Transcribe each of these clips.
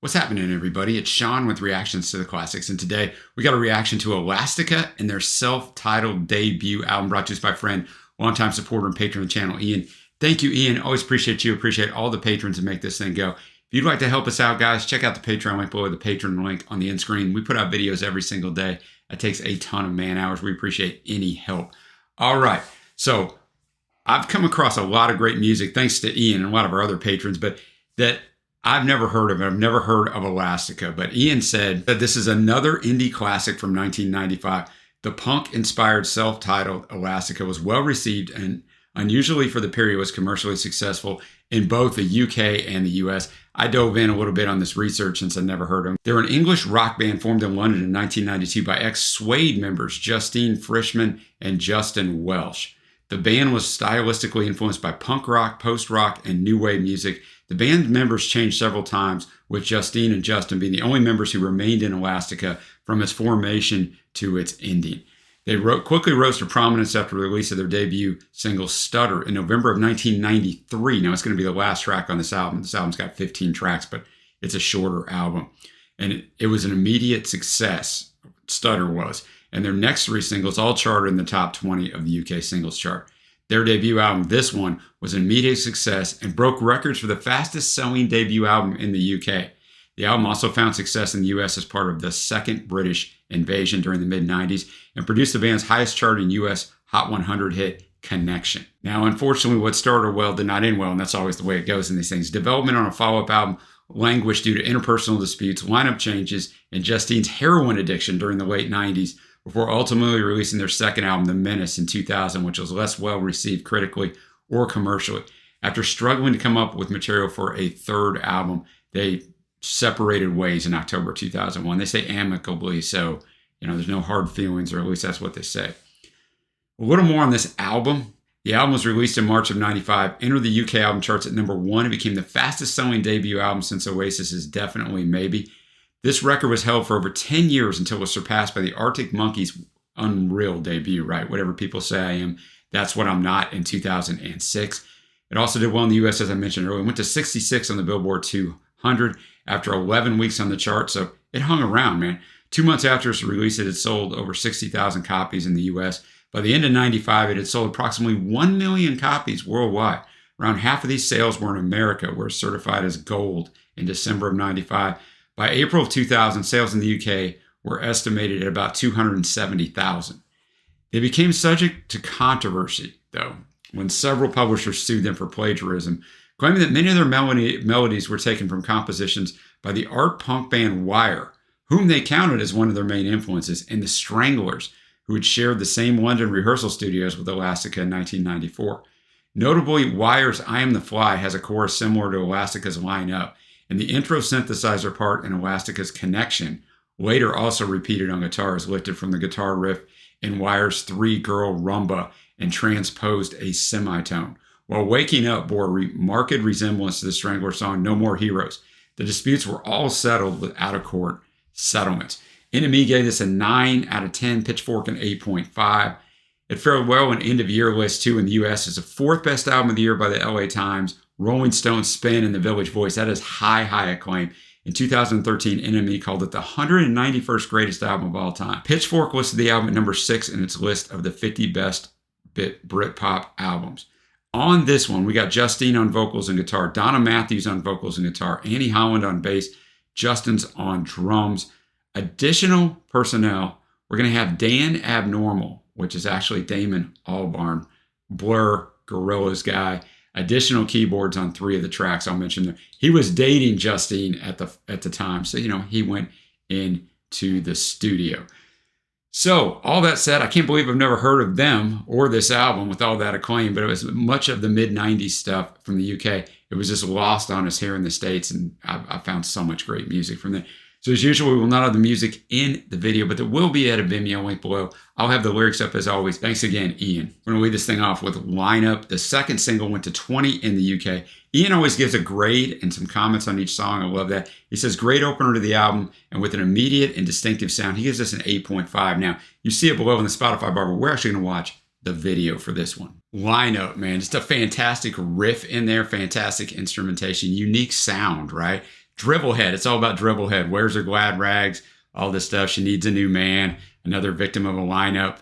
What's happening, everybody? It's Sean with Reactions to the Classics, and today we got a reaction to Elastica and their self-titled debut album brought to us by friend, longtime supporter and patron of the channel, Ian. Thank you, Ian. Always appreciate you. Appreciate all the patrons that make this thing go. If you'd like to help us out, guys, check out the Patreon link below, the Patreon link on the end screen. We put out videos every single day. It takes a ton of man hours. We appreciate any help. All right, so I've come across a lot of great music, thanks to Ian and a lot of our other patrons, but that I've never heard of it. I've never heard of Elastica, but Ian said that this is another indie classic from 1995. The punk-inspired self-titled Elastica was well received and unusually for the period was commercially successful in both the UK and the US. I dove in a little bit on this research since I'd never heard of them. They're an English rock band formed in London in 1992 by ex-Suede members Justine Frischmann and Justin Welsh. The band was stylistically influenced by punk rock, post-rock, and new wave music. The band members changed several times, with Justine and Justin being the only members who remained in Elastica from its formation to its ending. They quickly rose to prominence after the release of their debut single Stutter in November of 1993. Now, it's going to be the last track on this album. This album's got 15 tracks, but it's a shorter album. And it was an immediate success, Stutter was. And their next three singles all charted in the top 20 of the UK singles chart. Their debut album, this one, was an immediate success and broke records for the fastest selling debut album in the UK. The album also found success in the US as part of the second British invasion during the mid-90s and produced the band's highest charting US Hot 100 hit, Connection. Now, unfortunately, what started well did not end well, and that's always the way it goes in these things. Development on a follow-up album languished due to interpersonal disputes, lineup changes, and Justine's heroin addiction during the late 90s, before ultimately releasing their second album, The Menace, in 2000, which was less well received critically or commercially. After struggling to come up with material for a third album, they separated ways in October 2001. They say amicably, so there's no hard feelings, or at least that's what they say. A little more on this album. The album was released in March of 95, entered the UK album charts at number 1, and became the fastest selling debut album since Oasis's Definitely Maybe. This record was held for over 10 years until it was surpassed by the Arctic Monkeys' unreal debut, right? Whatever people say I am, that's what I'm not, in 2006. It also did well in the US, as I mentioned earlier. It went to 66 on the Billboard 200 after 11 weeks on the chart, so it hung around, man. 2 months after its release, it had sold over 60,000 copies in the US. By the end of 95, it had sold approximately 1 million copies worldwide. Around half of these sales were in America, where it's certified as gold in December of 95. By April of 2000, sales in the UK were estimated at about 270,000. They became subject to controversy, though, when several publishers sued them for plagiarism, claiming that many of their melodies were taken from compositions by the art punk band Wire, whom they counted as one of their main influences, and the Stranglers, who had shared the same London rehearsal studios with Elastica in 1994. Notably, Wire's I Am the Fly has a chorus similar to Elastica's Line Up, and the intro synthesizer part in Elastica's Connection, later also repeated on guitar, is lifted from the guitar riff in Wire's Three Girl Rumba and transposed a semitone, while Waking Up bore a marked resemblance to the Strangler song No More Heroes. The disputes were all settled with out-of-court settlements. NME gave this a 9 out of 10, Pitchfork an 8.5. It fared well in end-of-year list, too, in the US as the 4th best album of the year by the LA Times, Rolling Stone's Spin, and The Village Voice. That is high acclaim. In 2013, NME called it the 191st greatest album of all time. Pitchfork listed the album at number 6 in its list of the 50 best Britpop albums. On this one, we got Justine on vocals and guitar, Donna Matthews on vocals and guitar, Annie Holland on bass, Justin's on drums. Additional personnel, we're going to have Dan Abnormal, which is actually Damon Albarn, Blur, Gorillaz guy. Additional keyboards on 3 of the tracks I'll mention there. He was dating Justine at the time, so he went into the studio. So all that said, I can't believe I've never heard of them or this album with all that acclaim, but it was much of the mid-90s stuff from the UK. It was just lost on us here in the States, and I found so much great music from there. So as usual, we will not have the music in the video, but there will be at a Vimeo link below. I'll have the lyrics up as always. Thanks again, Ian. We're going to lead this thing off with Line Up. The second single went to 20 in the UK. Ian always gives a grade and some comments on each song. I love that. He says, great opener to the album, and with an immediate and distinctive sound. He gives us an 8.5. Now, you see it below in the Spotify bar, but we're actually going to watch the video for this one. Line Up, man. Just a fantastic riff in there, fantastic instrumentation, unique sound, right? Dribblehead. It's all about Dribblehead. Wears her glad rags, all this stuff. She needs a new man. Another victim of a lineup.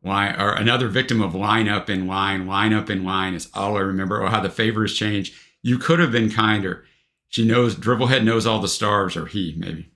Or another victim of line up in line is all I remember. Or how the favor has changed. You could have been kinder. Dribblehead knows all the stars, or he maybe.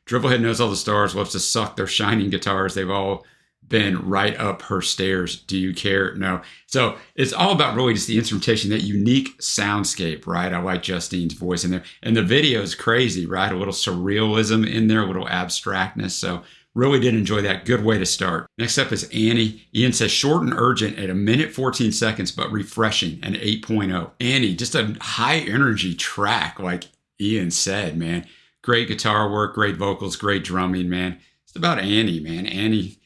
Dribblehead knows all the stars, loves to suck their shining guitars. They've all been right up her stairs. Do you care? No. So it's all about really just the instrumentation, that unique soundscape, right? I like Justine's voice in there. And the video is crazy, right? A little surrealism in there, a little abstractness. So really did enjoy that. Good way to start. Next up is Annie. Ian says short and urgent at 1:14, but refreshing, an 8.0. Annie, just a high energy track, like Ian said, man. Great guitar work, great vocals, great drumming, man. It's about Annie, man. Annie.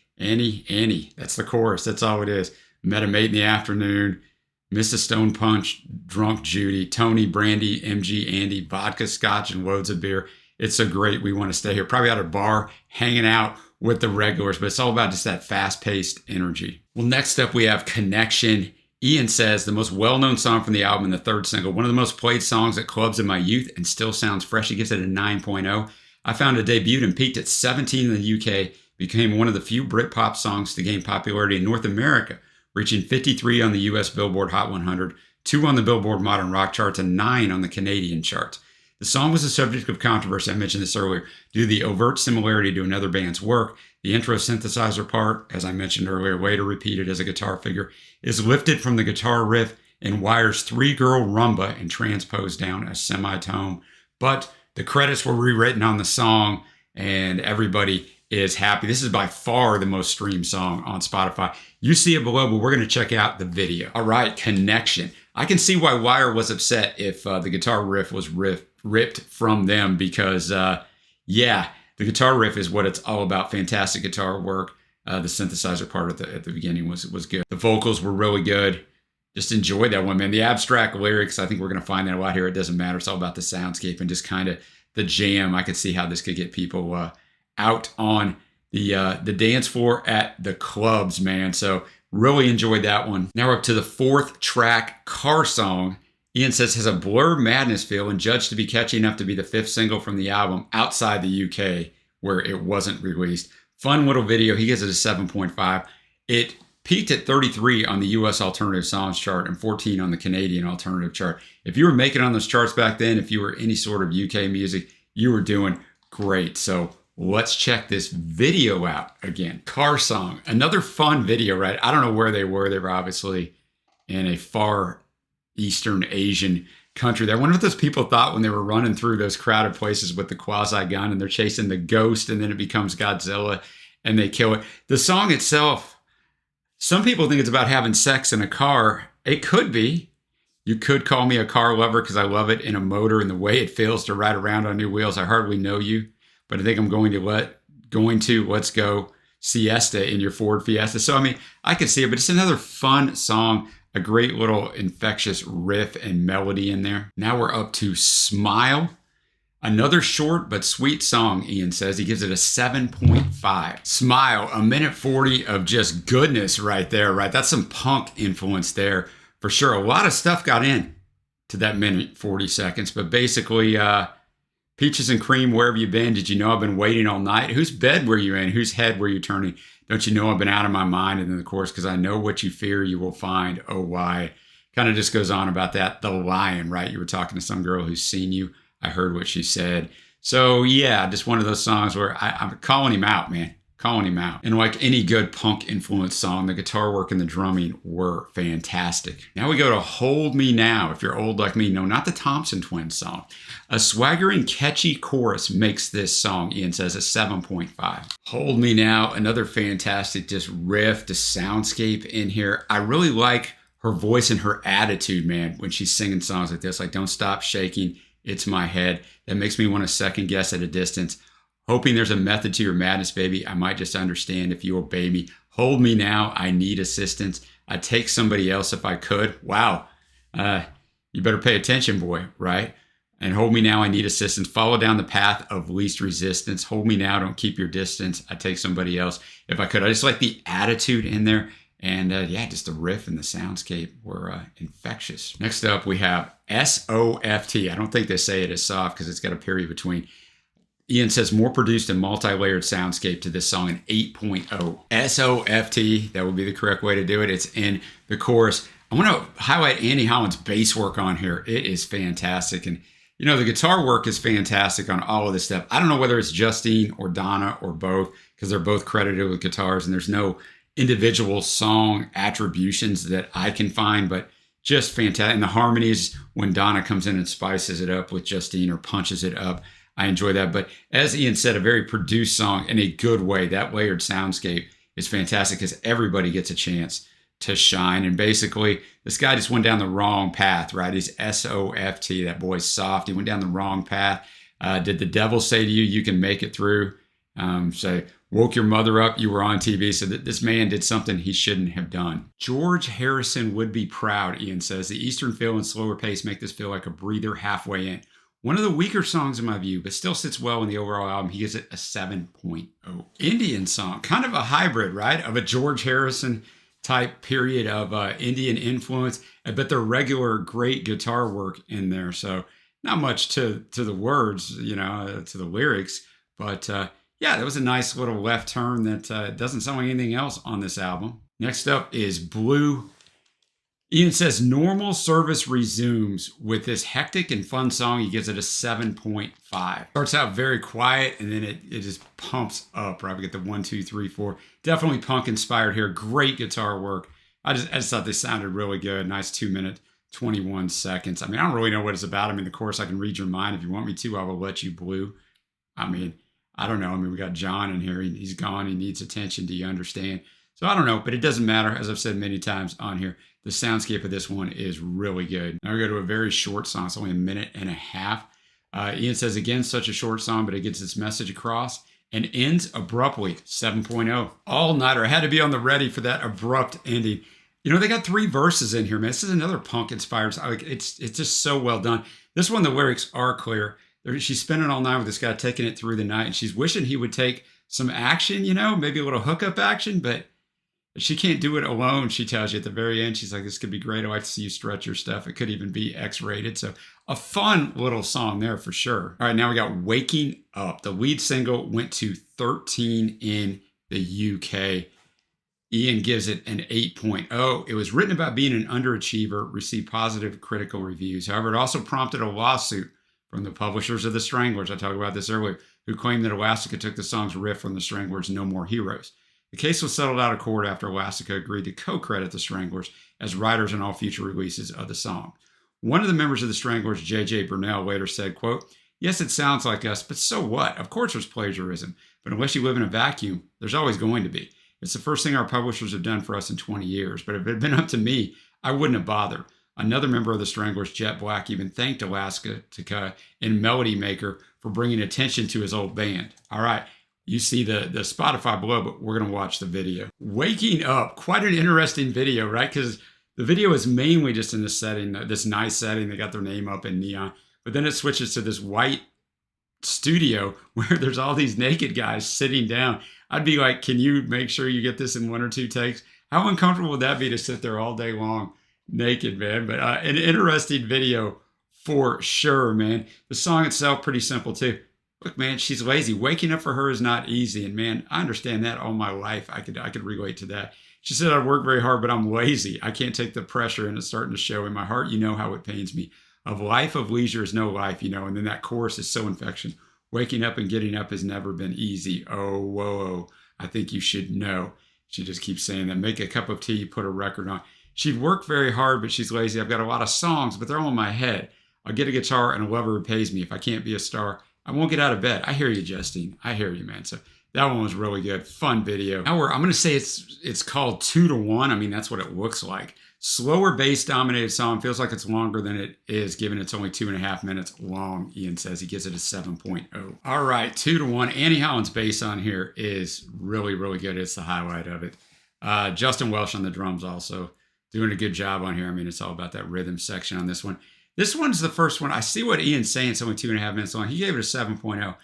That's the chorus. That's all it is. Met a mate in the afternoon. Mrs. Stone Punch, drunk Judy, Tony, Brandy, MG, Andy, vodka, scotch, and loads of beer. It's so great. We want to stay here. Probably at a bar, hanging out with the regulars, but it's all about just that fast-paced energy. Well, next up we have Connection. Ian says the most well-known song from the album and the third single, one of the most played songs at clubs in my youth and still sounds fresh. He gives it a 9.0. I found it debuted and peaked at 17 in the UK, became one of the few Britpop songs to gain popularity in North America, reaching 53 on the US Billboard Hot 100, 2 on the Billboard Modern Rock charts, and 9 on the Canadian charts. The song was the subject of controversy, I mentioned this earlier, due to the overt similarity to another band's work. The intro synthesizer part, as I mentioned earlier, later repeated as a guitar figure, is lifted from the guitar riff and Wire's three-girl rumba and transposed down a semitone. But the credits were rewritten on the song, and everybody is happy. This is by far the most streamed song on Spotify. You see it below, but we're going to check out the video. All right, Connection. I can see why Wire was upset if the guitar riff was ripped from them, because, the guitar riff is what it's all about. Fantastic guitar work. The synthesizer part at the beginning was good. The vocals were really good. Just enjoyed that one, man. The abstract lyrics, I think we're going to find that a lot here. It doesn't matter. It's all about the soundscape and just kind of the jam. I could see how this could get people out on the dance floor at the clubs, man. So really enjoyed that one. Now we're up to the fourth track, Car Song. Ian says has a Blur Madness feel and judged to be catchy enough to be the fifth single from the album outside the UK where it wasn't released. Fun little video. He gives it a 7.5. It peaked at 33 on the US Alternative Songs chart and 14 on the Canadian Alternative chart. If you were making it on those charts back then, if you were any sort of UK music, you were doing great. So let's check this video out again. Car Song, another fun video, right? I don't know where they were. They were obviously in a far Eastern Asian country. I wonder what those people thought when they were running through those crowded places with the quasi gun and they're chasing the ghost and then it becomes Godzilla and they kill it. The song itself, some people think it's about having sex in a car. It could be. You could call me a car lover because I love it in a motor and the way it feels to ride around on new wheels. I hardly know you, but I think I'm going to let's go siesta in your Ford Fiesta. So, I mean, I could see it, but it's another fun song, a great little infectious riff and melody in there. Now we're up to Smile. Another short but sweet song, Ian says. He gives it a 7.5. Smile, 1:40 of just goodness right there, right? That's some punk influence there for sure. A lot of stuff got in to that 1:40, but basically, peaches and cream, where have you been? Did you know I've been waiting all night? Whose bed were you in? Whose head were you turning? Don't you know I've been out of my mind? And then, of course, because I know what you fear you will find. Oh, why? Kind of just goes on about that. The lion, right? You were talking to some girl who's seen you. I heard what she said. So, yeah, just one of those songs where I'm calling him out, man. Calling him out. And like any good punk influence song, the guitar work and the drumming were fantastic. Now we go to Hold Me Now. If you're old like me, no, not the Thompson Twins song. A swaggering, catchy chorus makes this song, Ian says, a 7.5. Hold Me Now, another fantastic just riff, the soundscape in here. I really like her voice and her attitude, man, when she's singing songs like this, like Don't Stop Shaking, It's My Head. That makes me want to second guess at a distance. Hoping there's a method to your madness, baby. I might just understand if you obey me. Hold me now. I need assistance. I'd take somebody else if I could. Wow. You better pay attention, boy, right? And hold me now. I need assistance. Follow down the path of least resistance. Hold me now. Don't keep your distance. I'd take somebody else if I could. I just like the attitude in there And yeah, just the riff and the soundscape were infectious. Next up, we have S-O-F-T. I don't think they say it as soft because it's got a period between. Ian says more produced and multi-layered soundscape to this song, an 8.0. S-O-F-T, that would be the correct way to do it. It's in the chorus. I want to highlight Andy Holland's bass work on here. It is fantastic. And, you know, the guitar work is fantastic on all of this stuff. I don't know whether it's Justine or Donna or both, because they're both credited with guitars, and there's no individual song attributions that I can find, but just fantastic. And the harmonies, when Donna comes in and spices it up with Justine or punches it up, I enjoy that. But as Ian said, a very produced song in a good way. That layered soundscape is fantastic because everybody gets a chance to shine. And basically, this guy just went down the wrong path, right? He's S-O-F-T. That boy's soft. He went down the wrong path. Did the devil say to you, you can make it through? Say, woke your mother up, you were on TV. So that this man did something he shouldn't have done. George Harrison would be proud, Ian says. The Eastern feel and slower pace make this feel like a breather halfway in. One of the weaker songs in my view, but still sits well in the overall album. He gives it a 7.0. Indian song, kind of a hybrid, right? Of a George Harrison type period of Indian influence, but their regular great guitar work in there. So not much to the words, you know, to the lyrics, but yeah, that was a nice little left turn that doesn't sound like anything else on this album. Next up is Blue. Ian says normal service resumes with this hectic and fun song. He gives it a 7.5. Starts out very quiet and then it just pumps up, right? We get the 1, 2, 3, 4. Definitely punk inspired here. Great guitar work. I just thought they sounded really good. Nice 2 minute, 21 seconds. I mean, I don't really know what it's about. I mean, of course, I can read your mind. If you want me to, I will let you Blue. I mean, I don't know. I mean, we got John in here. He's gone. He needs attention. Do you understand? So I don't know, but it doesn't matter. As I've said many times on here, the soundscape of this one is really good. Now we go to a very short song. It's only a minute and a half. Ian says, again, such a short song, but it gets its message across and ends abruptly, 7.0. All-nighter. I had to be on the ready for that abrupt ending. You know, they got 3 verses in here, man. This is another punk-inspired song. Like, it's just so well done. This one, the lyrics are clear. She's spending all night with this guy, taking it through the night, and she's wishing he would take some action, you know, maybe a little hookup action, but she can't do it alone, she tells you at the very end. She's like, this could be great. I'd like to see you stretch your stuff. It could even be X-rated. So a fun little song there for sure. All right, now we got Waking Up. The lead single went to 13 in the UK. Ian gives it an 8.0. It was written about being an underachiever, received positive critical reviews. However, it also prompted a lawsuit from the publishers of The Stranglers, I talked about this earlier, who claimed that Elastica took the song's riff from The Stranglers' No More Heroes. The case was settled out of court after Elastica agreed to co-credit The Stranglers as writers in all future releases of the song. One of the members of The Stranglers, J.J. Burnell, later said, quote, yes, it sounds like us, but so what? Of course there's plagiarism, but unless you live in a vacuum, there's always going to be. It's the first thing our publishers have done for us in 20 years, but if it had been up to me, I wouldn't have bothered. Another member of The Stranglers, Jet Black, even thanked Elastica and Melody Maker for bringing attention to his old band. All right. You see the Spotify below, but we're going to watch the video. Waking Up, quite an interesting video, right? Because the video is mainly just in this setting, this nice setting. They got their name up in neon, but then it switches to this white studio where there's all these naked guys sitting down. I'd be like, can you make sure you get this in 1 or 2 takes? How uncomfortable would that be to sit there all day long naked, man? But an interesting video for sure, man. The song itself, pretty simple too. Look, man, she's lazy. Waking up for her is not easy. And man, I understand that all my life. I could relate to that. She said, I work very hard, but I'm lazy. I can't take the pressure and it's starting to show in my heart. You know how it pains me. Of life, of leisure is no life, you know. And then that chorus is so infectious. Waking up and getting up has never been easy. Oh, whoa, I think you should know. She just keeps saying that. Make a cup of tea, put a record on. She'd work very hard, but she's lazy. I've got a lot of songs, but they're all in my head. I'll get a guitar and a lover who pays me. If I can't be a star, I won't get out of bed. I hear you, Justine. I hear you, man. So that one was really good. Fun video. Now I'm going to say it's called 2 to 1. I mean, that's what it looks like. Slower bass dominated song. Feels like it's longer than it is, given it's only 2.5 minutes long. Ian says he gives it a 7.0. All right, 2 to 1. Andy Holland's bass on here is really, really good. It's the highlight of it. Justin Welsh on the drums also doing a good job on here. I mean, it's all about that rhythm section on this one. This one's the first one. I see what Ian's saying. It's only 2.5 minutes long. He gave it a 7.0.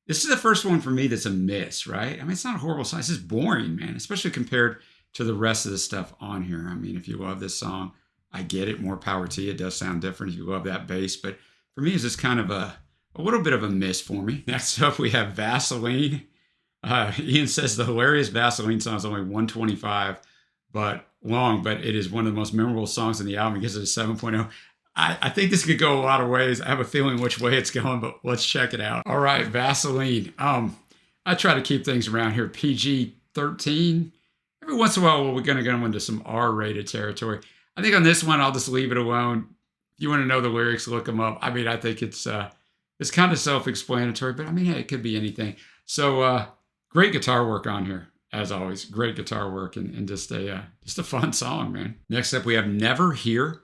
This is the first one for me that's a miss, right? I mean, it's not a horrible song. It's just boring, man, especially compared to the rest of the stuff on here. I mean, if you love this song, I get it. More power to you. It does sound different if you love that bass. But for me, it's just kind of a little bit of a miss for me. Next up, we have Vaseline. Ian says the hilarious Vaseline song is only 125 but long, but it is one of the most memorable songs in the album. He gives it a 7.0. I think this could go a lot of ways. I have a feeling which way it's going, but let's check it out. All right, Vaseline. I try to keep things around here PG-13. Every once in a while, we're going to go into some R-rated territory. I think on this one, I'll just leave it alone. If you want to know the lyrics, look them up. I mean, I think it's kind of self-explanatory, but I mean, hey, it could be anything. So great guitar work on here, as always. Great guitar work and just a fun song, man. Next up, we have Never Here.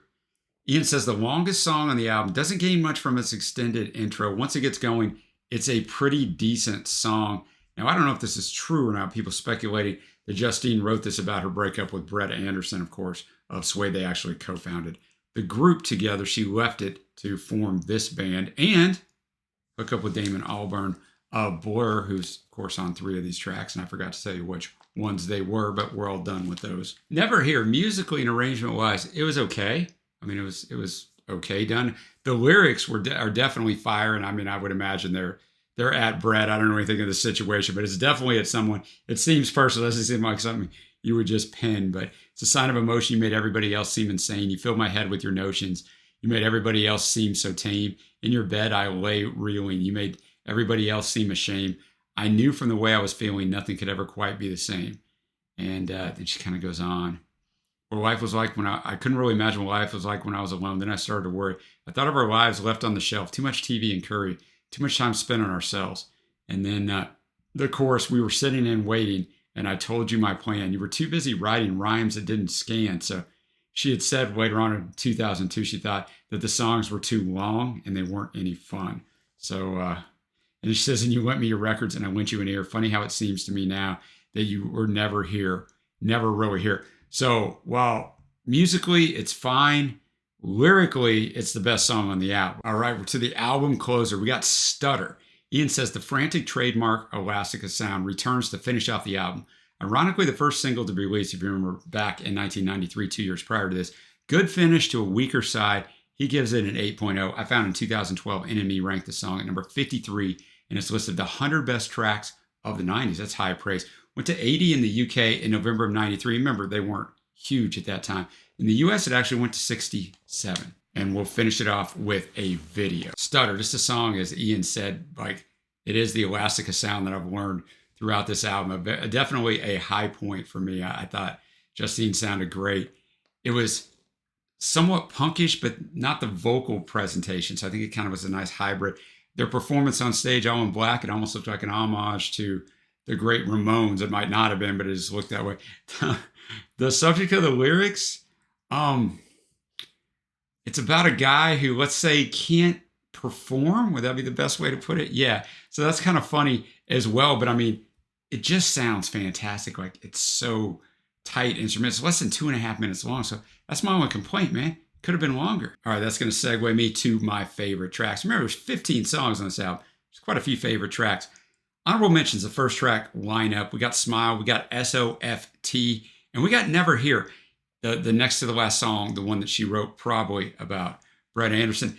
Ian says the longest song on the album doesn't gain much from its extended intro. Once it gets going, it's a pretty decent song. Now, I don't know if this is true or not. People speculating that Justine wrote this about her breakup with Brett Anderson, of course, of Sway. They actually co-founded the group together. She left it to form this band and hook up with Damon Albarn of Blur, who's, of course, on 3 of these tracks. And I forgot to tell you which ones they were, but we're all done with those. Never Here, musically and arrangement-wise, it was okay. I mean, it was okay done. The lyrics are definitely fire, and I mean, I would imagine they're at Brett. I don't know anything of the situation, but it's definitely at someone. It seems personal. It doesn't seem like something you would just pen, but it's a sign of emotion. You made everybody else seem insane. You filled my head with your notions. You made everybody else seem so tame. In your bed, I lay reeling. You made everybody else seem ashamed. I knew from the way I was feeling, nothing could ever quite be the same. And then she kind of goes on. What life was like when I couldn't really imagine what life was like when I was alone. Then I started to worry. I thought of our lives left on the shelf. Too much TV and curry. Too much time spent on ourselves. And then the chorus, we were sitting and waiting, and I told you my plan. You were too busy writing rhymes that didn't scan. So she had said later on in 2002, she thought that the songs were too long and they weren't any fun. So, and she says, and you lent me your records and I lent you an ear. Funny how it seems to me now that you were never here, never really here. So while musically it's fine, lyrically it's the best song on the album. All right, we're to the album closer. We got Stutter. Ian says the frantic trademark Elastica sound returns to finish off the album. Ironically, the first single to be released, if you remember, back in 1993, 2 years prior to this. Good finish to a weaker side. He gives it an 8.0. I found in 2012, NME ranked the song at number 53 in its list of the 100 best tracks of the 90s. That's high praise. Went to 80 in the UK in November of 93. Remember, they weren't huge at that time. In the US, it actually went to 67. And we'll finish it off with a video. Stutter, just a song, as Ian said, like it is the Elastica sound that I've learned throughout this album. Definitely a high point for me. I thought Justine sounded great. It was somewhat punkish, but not the vocal presentation. So I think it kind of was a nice hybrid. Their performance on stage, all in black, it almost looked like an homage to the great Ramones. It might not have been, but it just looked that way. The subject of the lyrics, it's about a guy who, let's say, can't perform. Would that be the best way to put it? Yeah. So that's kind of funny as well. But I mean, it just sounds fantastic. Like it's so tight instruments. It's less than 2.5 minutes long. So that's my only complaint, man. Could have been longer. All right, that's going to segue me to my favorite tracks. Remember, there's 15 songs on this album. There's quite a few favorite tracks. Honorable mentions, the first track, Lineup. We got Smile. We got SOFT. And we got Never Here. The next to the last song, the one that she wrote probably about Brett Anderson.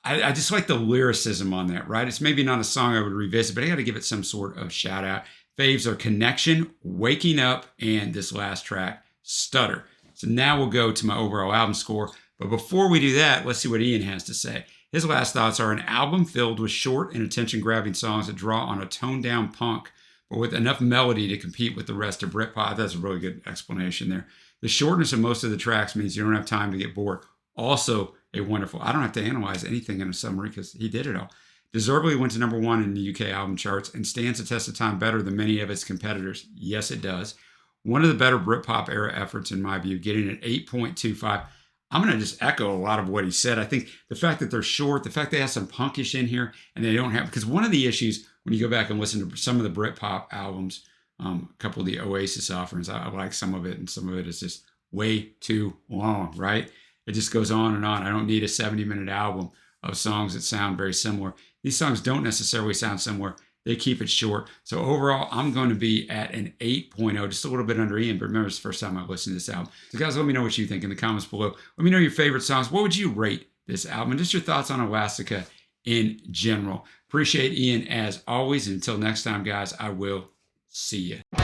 I just like the lyricism on that, right? It's maybe not a song I would revisit, but I got to give it some sort of shout out. Faves are Connection, Waking Up, and this last track, Stutter. So now we'll go to my overall album score. But before we do that, let's see what Ian has to say. His last thoughts are an album filled with short and attention-grabbing songs that draw on a toned-down punk, but with enough melody to compete with the rest of Britpop. That's a really good explanation there. The shortness of most of the tracks means you don't have time to get bored. Also, a wonderful, I don't have to analyze anything in a summary because he did it all. Deservedly went to number 1 in the UK album charts and stands the test of time better than many of its competitors. Yes, it does. One of the better Britpop era efforts, in my view, getting an 8.25. I'm going to just echo a lot of what he said. I think the fact that they're short, the fact they have some punkish in here, and they don't have, because one of the issues when you go back and listen to some of the Britpop albums, a couple of the Oasis offerings, I like some of it, and some of it is just way too long, right? It just goes on and on. I don't need a 70-minute album of songs that sound very similar. These songs don't necessarily sound similar. They keep it short. So overall, I'm going to be at an 8.0, just a little bit under Ian. But remember, it's the first time I've listened to this album. So guys, let me know what you think in the comments below. Let me know your favorite songs. What would you rate this album? And just your thoughts on Elastica in general. Appreciate Ian as always. And until next time, guys, I will see you.